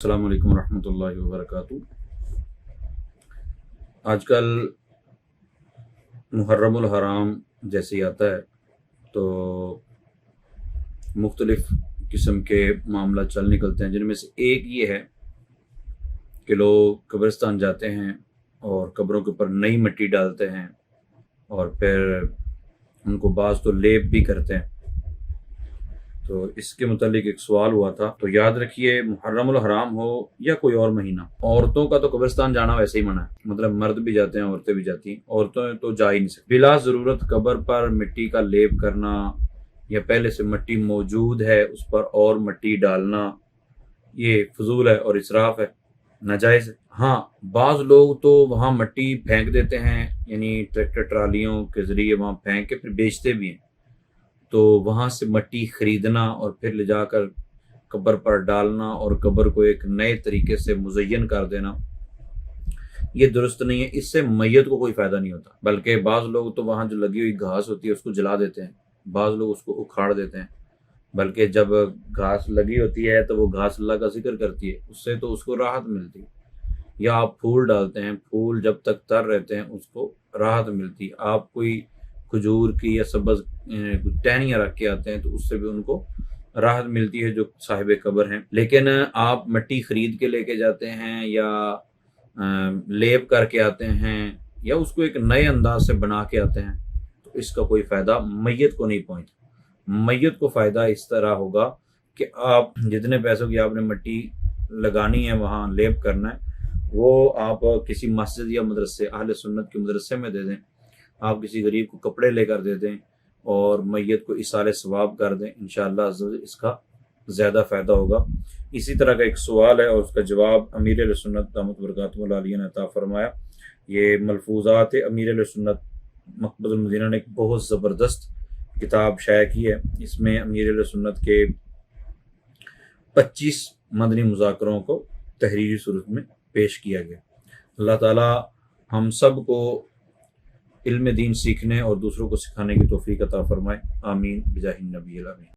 السلام علیکم ورحمۃ اللہ وبرکاتہ۔ آج کل محرم الحرام جیسے ہی آتا ہے تو مختلف قسم کے معاملات چل نکلتے ہیں، جن میں سے ایک یہ ہے کہ لوگ قبرستان جاتے ہیں اور قبروں کے اوپر نئی مٹی ڈالتے ہیں اور پھر ان کو بعض تو لیپ بھی کرتے ہیں۔ تو اس کے متعلق ایک سوال ہوا تھا، تو یاد رکھیے محرم الحرام ہو یا کوئی اور مہینہ، عورتوں کا تو قبرستان جانا ویسے ہی منع ہے، مطلب مرد بھی جاتے ہیں عورتیں بھی جاتی ہیں، عورتیں تو جا ہی نہیں سکتی۔ بلا ضرورت قبر پر مٹی کا لیپ کرنا یا پہلے سے مٹی موجود ہے اس پر اور مٹی ڈالنا یہ فضول ہے اور اسراف ہے، ناجائز ہے۔ ہاں، بعض لوگ تو وہاں مٹی پھینک دیتے ہیں، یعنی ٹریکٹر ٹرالیوں کے ذریعے وہاں پھینک کے پھر بیچتے بھی ہیں، تو وہاں سے مٹی خریدنا اور پھر لے جا کر قبر پر ڈالنا اور قبر کو ایک نئے طریقے سے مزین کر دینا یہ درست نہیں ہے۔ اس سے میت کو کوئی فائدہ نہیں ہوتا، بلکہ بعض لوگ تو وہاں جو لگی ہوئی گھاس ہوتی ہے اس کو جلا دیتے ہیں، بعض لوگ اس کو اکھاڑ دیتے ہیں، بلکہ جب گھاس لگی ہوتی ہے تو وہ گھاس اللہ کا ذکر کرتی ہے، اس سے تو اس کو راحت ملتی ہے۔ یا آپ پھول ڈالتے ہیں، پھول جب تک تر رہتے ہیں اس کو راحت ملتی ہے۔ آپ کوئی کھجور کی یا سبز ٹہنیاں رکھ کے آتے ہیں تو اس سے بھی ان کو راحت ملتی ہے جو صاحب قبر ہیں۔ لیکن آپ مٹی خرید کے لے کے جاتے ہیں یا لیپ کر کے آتے ہیں یا اس کو ایک نئے انداز سے بنا کے آتے ہیں تو اس کا کوئی فائدہ میت کو نہیں پہنچتا۔ میت کو فائدہ اس طرح ہوگا کہ آپ جتنے پیسوں کی آپ نے مٹی لگانی ہے وہاں لیپ کرنا ہے وہ آپ کسی مسجد یا مدرسے اہل سنت کے مدرسے میں دے دیں، آپ کسی غریب کو کپڑے لے کر دے دیں اور میت کو ایصال ثواب کر دیں، انشاءاللہ اس کا زیادہ فائدہ ہوگا۔ اسی طرح کا ایک سوال ہے اور اس کا جواب امیر اہل سنت دامت برکاتہ علیہ نے عطا فرمایا۔ یہ ملفوظات امیر اہل سنت مقبض المدینہ نے ایک بہت زبردست کتاب شائع کی ہے، اس میں امیر اہل سنت کے 25 مدنی مذاکروں کو تحریری صورت میں پیش کیا گیا۔ اللہ تعالی ہم سب کو علم دین سیکھنے اور دوسروں کو سکھانے کی توفیق عطا فرمائے، آمین بجاہ النبی الامین۔